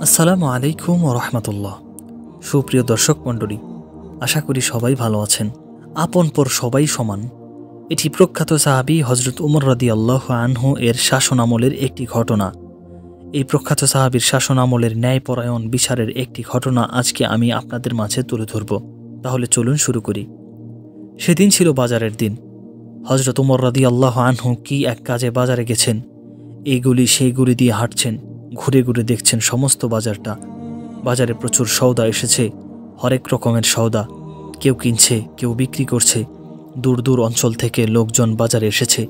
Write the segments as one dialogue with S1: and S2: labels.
S1: আসসালামু আলাইকুম ওয়া রাহমাতুল্লাহ। সুপ্রিয় দর্শক মণ্ডলী, আশা করি সবাই ভালো আছেন। আপন পর সবাই সমান, এটি প্রখ্যাত সাহাবী হযরত উমর রাদিয়াল্লাহু আনহু এর শাসনামলের একটি ঘটনা। এই প্রখ্যাত সাহাবীর শাসনামলের ন্যায়পরায়ণ বিচারের একটি ঘটনা আজকে আমি আপনাদের মাঝে তুলে ধরব। তাহলে চলুন শুরু করি। সেদিন ছিল বাজারের দিন। হযরত উমর রাদিয়াল্লাহু আনহু কি এক কাজে বাজারে গেছেন। এইগুলি সেইগুলি দিয়ে হাঁটছেন, ঘুরে ঘুরে দেখছেন সমস্ত বাজারটা। বাজারে প্রচুর সওদা এসেছে, হরেক রকমের সওদা। কেউ কিনছে, কেউ বিক্রি করছে। দূর দূর অঞ্চল থেকে লোকজন বাজারে এসেছে।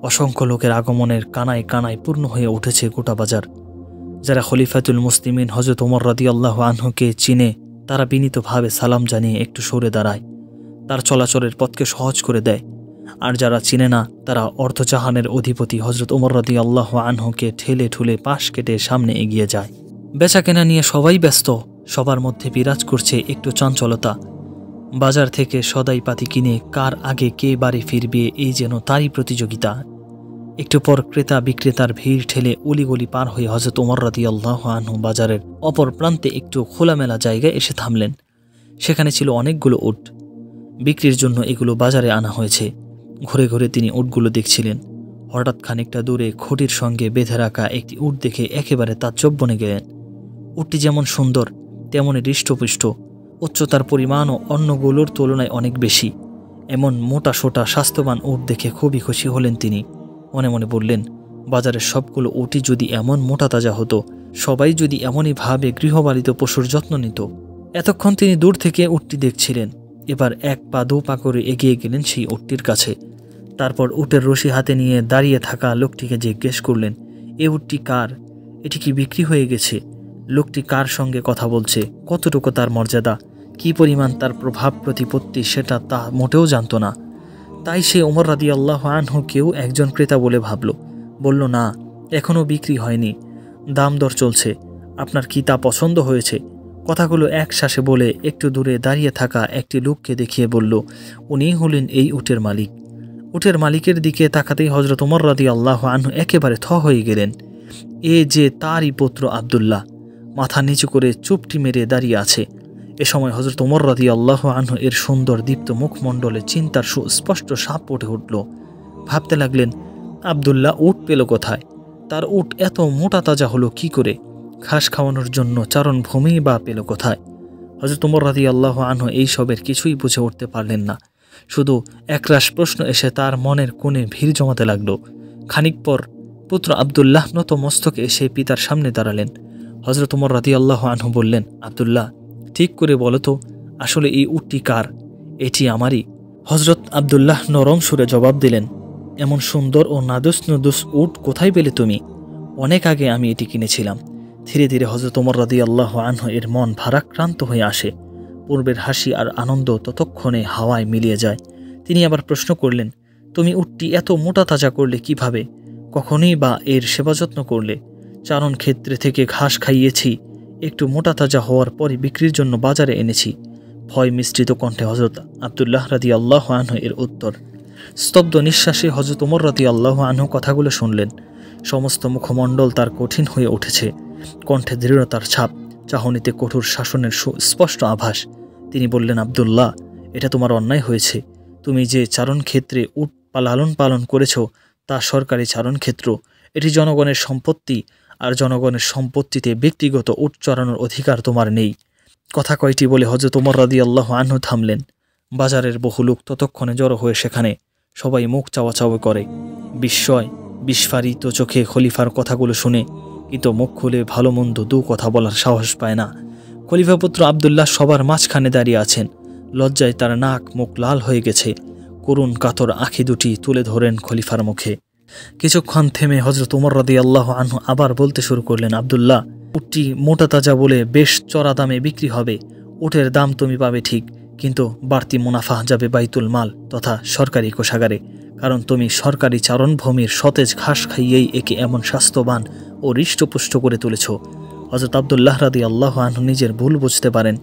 S1: অসংখ্য লোকের আগমনের কানায় কানায় পূর্ণ হয়ে উঠেছে গোটা বাজার। যারা খলিফাতুল মুসলিমিন হযরত ওমর রাদিয়াল্লাহু আনহুকে চিনে, তারা বিনীতভাবে সালাম জানিয়ে একটু সরে দাঁড়ায়, তার চলাচলের পথকে সহজ করে দেয়। আর যারা চিনে না, তারা অর্ধজাহানের অধিপতি হযরত ওমর রাদিয়াল্লাহু আনহুকে ঠেলে ঠুলে পাশ কেটে সামনে এগিয়ে যায়। বেচাকেনা নিয়ে সবাই ব্যস্ত, সবার মধ্যে বিরাজ করছে একটু চঞ্চলতা। বাজার থেকে সদাই পাতি কিনে কার আগে কে বাড়ি ফিরবে, এই যেন তারই প্রতিযোগিতা। একটু পর ক্রেতা বিক্রেতার ভিড় ঠেলে অলিগলি পার হয়ে হযরত ওমর রাদিয়াল্লাহু আনহু বাজারের অপর প্রান্তে একটু খোলামেলা জায়গায় এসে থামলেন। সেখানে ছিল অনেকগুলো উট। বিক্রির জন্য এগুলো বাজারে আনা হয়েছে। ঘুরে ঘুরে তিনি উটগুলো দেখছিলেন। হঠাৎ খানিকটা দূরে খুঁটির সঙ্গে বেঁধে রাখা একটি উট দেখে একেবারে তাজ্জব বনে গেলেন। উটটি যেমন সুন্দর, তেমনই হৃষ্টপুষ্ট। উচ্চতার পরিমাণও অন্যগুলোর তুলনায় অনেক বেশি। এমন মোটা সোটা স্বাস্থ্যবান উট দেখে খুবই খুশি হলেন তিনি। মনে মনে বললেন, বাজারের সবগুলো উটই যদি এমন মোটা তাজা হতো, সবাই যদি এমনই ভাবে গৃহপালিত পশুর যত্ন নিত। এতক্ষণ তিনি দূর থেকে উটটি দেখছিলেন। এবার এক পা দু পা করে এগিয়ে গেলেন সেই উটটির কাছে। তারপর উটের রশি হাতে নিয়ে দাঁড়িয়ে থাকা লোকটিকে জিজ্ঞেস করলেন, এ উটটি কার? এটি কি বিক্রি হয়ে গেছে? লোকটি কার সঙ্গে কথা বলছে, কতটুকু তার মর্যাদা, কি পরিমাণ তার প্রভাব প্রতিপত্তি, সেটা তা মোটেও জানত না। তাই সে ওমর রাদিয়াল্লাহু আনহুকেও একজন ক্রেতা বলে ভাবল। বলল, না, এখনও বিক্রি হয়নি, দাম দর চলছে। আপনার কি তা পছন্দ হয়েছে? কথাগুলো একশ্বাসে বলে একটু দূরে দাঁড়িয়ে থাকা একটি লোককে দেখিয়ে বলল, উনি হলেন এই উটের মালিক। উটের মালিকের দিকে তাকাতেই হযরত ওমর রাদিয়াল্লাহু আনহু একেবারে থ হয়ে গেলেন। এ যে তারই পুত্র আব্দুল্লাহ, মাথা নিচু করে চুপটি মেরে দাঁড়িয়ে আছে। এ সময় হযরত ওমর রাদিয়াল্লাহু আনহু এর সুন্দর দীপ্ত মুখমণ্ডলে চিন্তার সুস্পষ্ট সাপ উঠে উঠল। ভাবতে লাগলেন, আব্দুল্লাহ উট পেল কোথায়? তার উট এত মোটা তাজা হলো কি করে? ঘাস খাওয়ানোর জন্য চারণভূমি বা পেল কোথায়? হযরত ওমর রাদিয়াল্লাহু আনহু এইসবের কিছুই বুঝে উঠতে পারলেন না। শুধু একরাশ প্রশ্ন এসে তার মনের কোণে ভিড় জমাতে লাগলো। খানিক পর পুত্র আব্দুল্লাহ নত মস্তকে এসে পিতার সামনে দাঁড়ালেন। হযরত ওমর রাদিয়াল্লাহু আনহু বললেন, আব্দুল্লাহ, ঠিক করে বলো তো, আসলে এই উটটি কার? এটি আমারই। হযরত আব্দুল্লাহ নরম সুরে জবাব দিলেন, এমন সুন্দর ও নাদুস নুদুস উট কোথায় পেলে তুমি? অনেক আগে আমি এটি কিনেছিলাম। ধীরে ধীরে হযরত ওমর রাদিয়াল্লাহু আনহু এর মন ভারাক্রান্ত হয়ে আসে। পূর্বের হাসি আর আনন্দ ততক্ষণে হাওয়ায় মিলিয়ে যায়। তিনি আবার প্রশ্ন করলেন, তুমি উটটি এত মোটা তাজা করলে কিভাবে? কখনই বা এর সেবা যত্ন করলে? চারণ ক্ষেত্রে থেকে ঘাস খাইয়েছি, একটু মোটা তাজা হওয়ার পরে বিক্রির জন্য বাজারে এনেছি। ভয় মিশ্রিত কণ্ঠে হযরত আব্দুল্লাহ রাদিয়াল্লাহু আনহু এর উত্তর। স্তব্ধ নিঃশ্বাসে হযরত ওমর রাদিয়াল্লাহু আনহু কথাগুলো শুনলেন। সমস্ত মুখমণ্ডল তার কঠিন হয়ে উঠেছে। কণ্ঠে দৃঢ়তার ছাপ, চাহনিতে কঠোর শাসনের সুস্পষ্ট আভাস। তিনি বললেন, আব্দুল্লাহ, এটা তোমার অন্যায় হয়েছে। তুমি যে চারণ ক্ষেত্রে উট লালন পালন করেছ, তা সরকারি চারণ ক্ষেত্র। এটি জনগণের সম্পত্তি, আর জনগণের সম্পত্তিতে ব্যক্তিগত উট চড়ানোর অধিকার তোমার নেই। কথা কয়টি বলে হযরত ওমর রাদিয়াল্লাহু আনহু থামলেন। বাজারের বহু লোক ততক্ষণে জড়ো হয়ে সেখানে। সবাই মুখ চাওয়াচাওয়া করে, বিস্ময় বিস্ফারিত চোখে খলিফার কথাগুলো শুনে, কিন্তু মুখ খুলে ভালো মন্দ দু কথা বলার সাহস পায় না। খলিফাপুত্র আব্দুল্লাহ সবার মাঝখানে দাঁড়িয়ে আছেন। লজ্জায় তার নাক মুখ লাল হয়ে গেছে। করুণ কাতর আঁখি দুটি তুলে ধরেন খলিফার মুখে। কিছুক্ষণ থেমে হযরত ওমর রাদিয়াল্লাহু আনহু আবার বলতে শুরু করলেন, আব্দুল্লাহ, উটটি মোটা তাজা বলে বেশ চড়া দামে বিক্রি হবে। উটের দাম তুমি পাবে ঠিক, কিন্তু বাড়তি মুনাফা যাবে বাইতুল মাল তথা সরকারি কোষাগারে। কারণ তুমি সরকারি চারণভূমির সতেজ ঘাস খাইয়েই একে এমন স্বাস্থ্যবান ও হৃষ্টপুষ্ট করে তুলেছ। হযরত আব্দুল্লাহ রাদিয়াল্লাহু আনহু নিজের ভুল বুঝতে পারেন।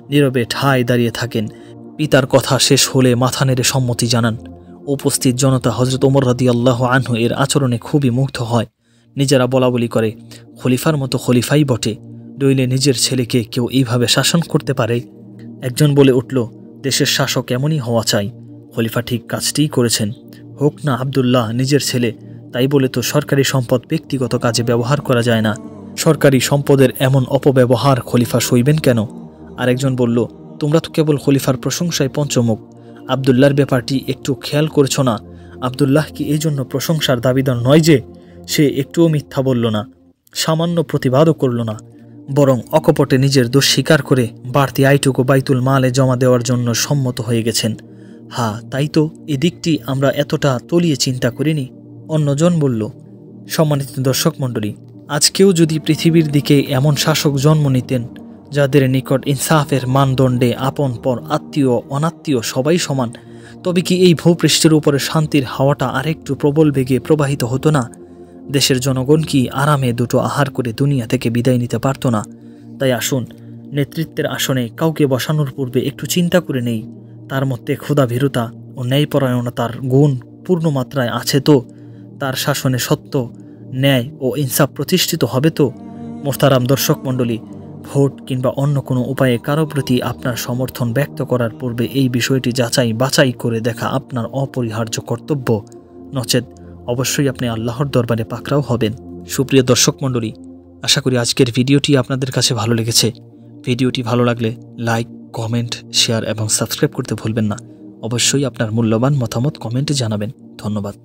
S1: নীরবে ঠায় দাঁড়িয়ে থাকেন। পিতার কথা শেষ হলে মাথা নেড়ে সম্মতি জানান। উপস্থিত জনতা হযরত ওমর রাদিয়াল্লাহু আনহু এর আচরণে খুবই মুগ্ধ হয়। নিজেরা বলাবলি করে, খলিফার মতো খলিফাই বটে, নইলে নিজের ছেলেকে কেউ এইভাবে শাসন করতে পারে? একজন বলে উঠল, দেশের শাসক এমনই হওয়া চাই। খলিফা ঠিক কাজটিই করেছেন। হোক না আবদুল্লাহ নিজের ছেলে, তাই বলে তো সরকারি সম্পদ ব্যক্তিগত কাজে ব্যবহার করা যায় না। সরকারি সম্পদের এমন অপব্যবহার খলিফা সইবেন কেন? আরেকজন বলল, তোমরা তো কেবল খলিফার প্রশংসায় পঞ্চমুখ। আবদুল্লাহর ব্যাপারটি একটু খেয়াল করেছ না? আবদুল্লাহ কি এই জন্য প্রশংসার দাবিদার নয় যে সে একটুও মিথ্যা বলল না, সামান্য প্রতিবাদও করল না, বরং অকপটে নিজের দোষ স্বীকার করে বাড়তি আয়টুকু বাইতুল মালে জমা দেওয়ার জন্য সম্মত হয়ে গেছেন। হ্যাঁ, তাই তো, এদিকটি আমরা এতটা তলিয়ে চিন্তা করিনি। অন্যজন বলল, সম্মানিত দর্শক মণ্ডলী, আজকেও যদি পৃথিবীর দিকে এমন শাসক জন্ম নিতেন যাদের নিকট ইনসাফের মানদণ্ডে আপন পর, আত্মীয় অনাত্মীয় সবাই সমান, তবে কি এই ভূপৃষ্ঠের উপরে শান্তির হাওয়াটা আরেকটু প্রবল বেগে প্রবাহিত হতো না? দেশের জনগণ কি আরামে দুটো আহার করে দুনিয়া থেকে বিদায় নিতে পারত না? তাই আসুন, নেতৃত্বের আসনে কাউকে বসানোর পূর্বে একটু চিন্তা করে নেই, তার মধ্যে ক্ষুধাভীরুতা ও ন্যায়পরায়ণতার গুণ পূর্ণ মাত্রায় আছে তো? তার শাসনে সত্য, ন্যায় ও ইনসাফ প্রতিষ্ঠিত হবে তো? মোহতারাম দর্শক মণ্ডলী, ভোট কিংবা অন্য কোনো উপায়ে কারো প্রতি আপনার সমর্থন ব্যক্ত করার পূর্বে এই বিষয়টি যাচাই বাছাই করে দেখা আপনার অপরিহার্য কর্তব্য, নচেত অবশ্যই আপনি আল্লাহর দরবারে পাকড়াও হবেন। সুপ্রিয় দর্শক মণ্ডলী, আশা করি আজকের ভিডিওটি আপনাদের কাছে ভালো লেগেছে। ভিডিওটি ভালো লাগলে লাইক, কমেন্ট, শেয়ার এবং সাবস্ক্রাইব করতে ভুলবেন না। অবশ্যই আপনার মূল্যবান মতামত কমেন্টে জানাবেন। ধন্যবাদ।